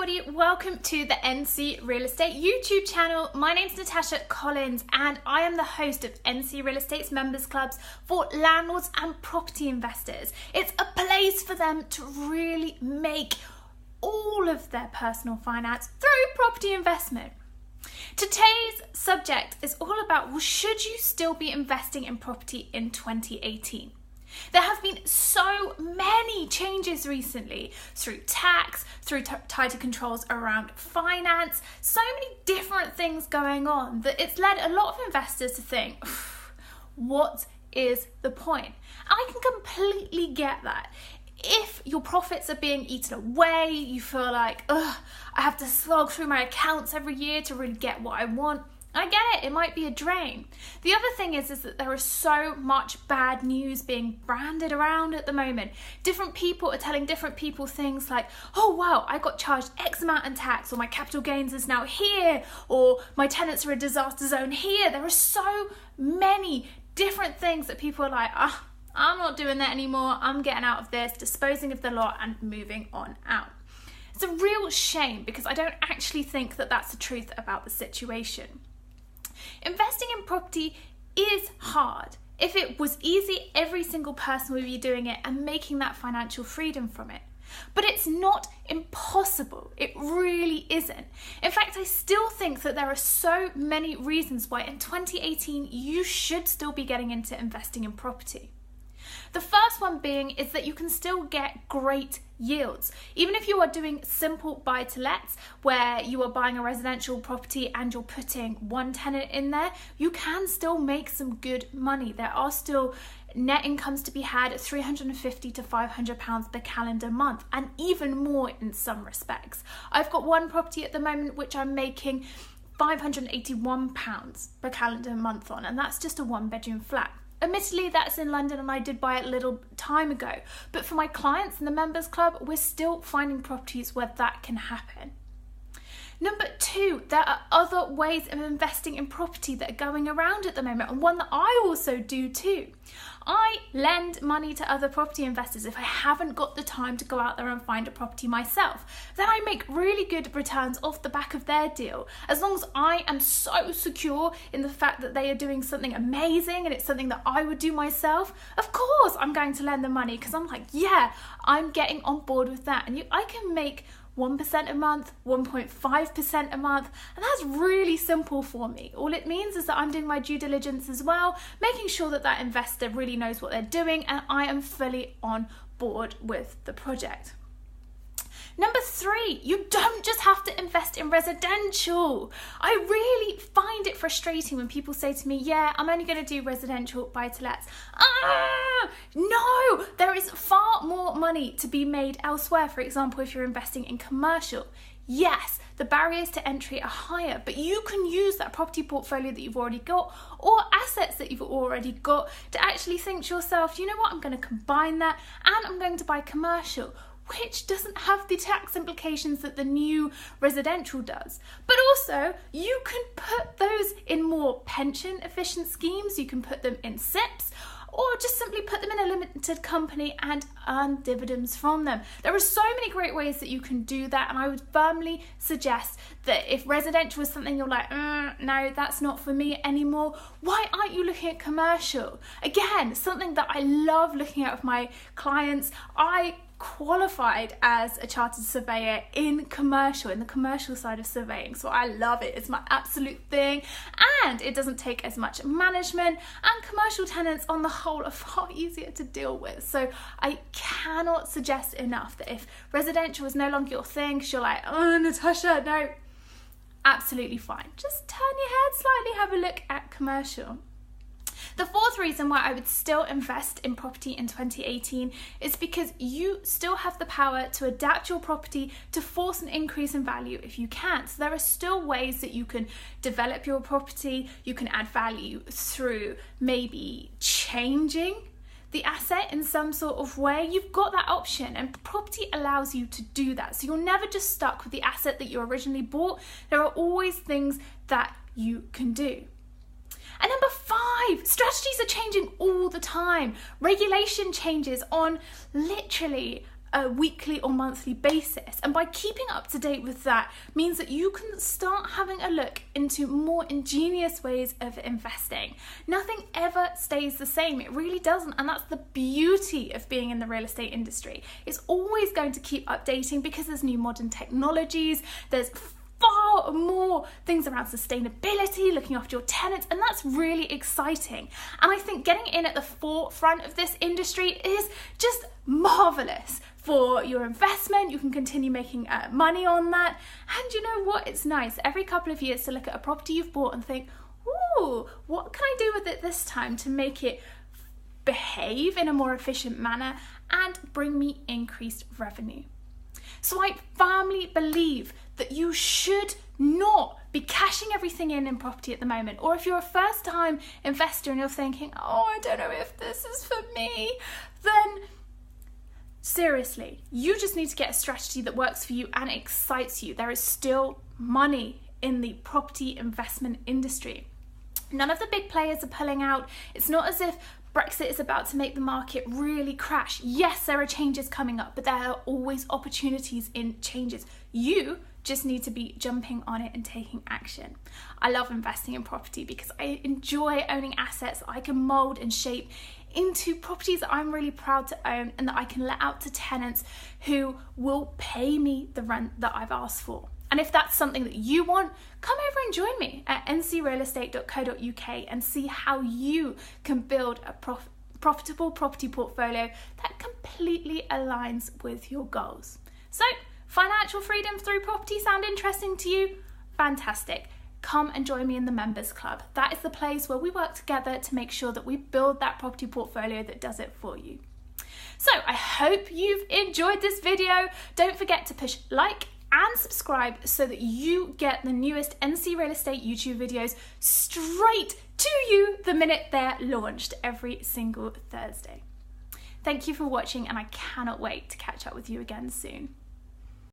everybody, welcome to the NC Real Estate YouTube channel. My name's Natasha Collins and I am the host of NC Real Estate's members clubs for landlords and property investors. It's a place for them to really make all of their personal finance through property investment. Today's subject is all about, well, should you still be investing in property in 2018? There have been so many changes recently through tax, through tighter controls around finance, so many different things going on that it's led a lot of investors to think, what is the point? I can completely get that. If your profits are being eaten away, you feel like, I have to slog through my accounts every year to really get what I want. I get it, it might be a drain. The other thing is that there is so much bad news being branded around at the moment. Different people are telling different people things like, oh wow, I got charged X amount in tax, or my capital gains is now here, or my tenants are a disaster zone here. There are so many different things that people are like, I'm not doing that anymore, I'm getting out of this, disposing of the lot and moving on out. It's a real shame because I don't actually think that that's the truth about the situation. Investing in property is hard. If it was easy, every single person would be doing it and making that financial freedom from it. But it's not impossible. It really isn't. In fact, I still think that there are so many reasons why in 2018 you should still be getting into investing in property. The first one being is that you can still get great yields. Even if you are doing simple buy-to-lets where you are buying a residential property and you're putting one tenant in there, you can still make some good money. There are still net incomes to be had at £350 to £500 per calendar month, and even more in some respects. I've got one property at the moment which I'm making £581 per calendar month on, and that's just a one-bedroom flat. Admittedly, that's in London and I did buy it a little time ago, but for my clients in the members club, we're still finding properties where that can happen. Number two, there are other ways of investing in property that are going around at the moment, and one that I also do too. I lend money to other property investors if I haven't got the time to go out there and find a property myself. Then I make really good returns off the back of their deal. As long as I am so secure in the fact that they are doing something amazing and it's something that I would do myself, of course I'm going to lend the money because I'm like, yeah, I'm getting on board with that. And I can make 1% a month, 1.5% a month, and that's really simple for me. All it means is that I'm doing my due diligence as well, making sure that that investor really knows what they're doing and I am fully on board with the project. Number three, you don't just have to invest in residential. I really find it frustrating when people say to me, yeah, I'm only going to do residential buy-to-lets. No, there is far more money to be made elsewhere. For example, if you're investing in commercial, yes, the barriers to entry are higher, but you can use that property portfolio that you've already got or assets that you've already got to actually think to yourself, you know what, I'm going to combine that and I'm going to buy commercial, which doesn't have the tax implications that the new residential does. But also, you can put those in more pension efficient schemes, you can put them in SIPPs, or just simply put them in a limited company and earn dividends from them. There are so many great ways that you can do that, and I would firmly suggest that if residential is something you're like, no, that's not for me anymore, why aren't you looking at commercial? Again, something that I love looking at with my clients. I qualified as a chartered surveyor in the commercial side of surveying, so I love it. It's my absolute thing, and it doesn't take as much management, and commercial tenants on the whole are far easier to deal with. So I cannot suggest enough that if residential is no longer your thing, 'cause you're like, oh Natasha, no, absolutely fine, just turn your head slightly, have a look at commercial. The fourth reason why I would still invest in property in 2018 is because you still have the power to adapt your property to force an increase in value if you can. So there are still ways that you can develop your property, you can add value through maybe changing the asset in some sort of way. You've got that option, and property allows you to do that. So you're never just stuck with the asset that you originally bought. There are always things that you can do. And number five, strategies are changing all the time. Regulation changes on literally a weekly or monthly basis. And by keeping up to date with that means that you can start having a look into more ingenious ways of investing. Nothing ever stays the same. It really doesn't. And that's the beauty of being in the real estate industry. It's always going to keep updating because there's new modern technologies, there's far more things around sustainability, looking after your tenants, and that's really exciting. And I think getting in at the forefront of this industry is just marvelous for your investment. You can continue making money on that. And you know what? It's nice every couple of years to look at a property you've bought and think, ooh, what can I do with it this time to make it behave in a more efficient manner and bring me increased revenue? So I firmly believe that you should not be cashing everything in property at the moment. Or if you're a first time investor and you're thinking, oh, I don't know if this is for me, then seriously, you just need to get a strategy that works for you and excites you. There is still money in the property investment industry. None of the big players are pulling out. It's not as if Brexit is about to make the market really crash. Yes, there are changes coming up, but there are always opportunities in changes. You just need to be jumping on it and taking action. I love investing in property because I enjoy owning assets I can mold and shape into properties that I'm really proud to own and that I can let out to tenants who will pay me the rent that I've asked for. And if that's something that you want, come over and join me at ncrealestate.co.uk and see how you can build a profitable property portfolio that completely aligns with your goals. So, financial freedom through property sound interesting to you? Fantastic. Come and join me in the Members Club. That is the place where we work together to make sure that we build that property portfolio that does it for you. So, I hope you've enjoyed this video. Don't forget to push like and subscribe so that you get the newest NC Real Estate YouTube videos straight to you the minute they're launched every single Thursday. Thank you for watching, and I cannot wait to catch up with you again soon.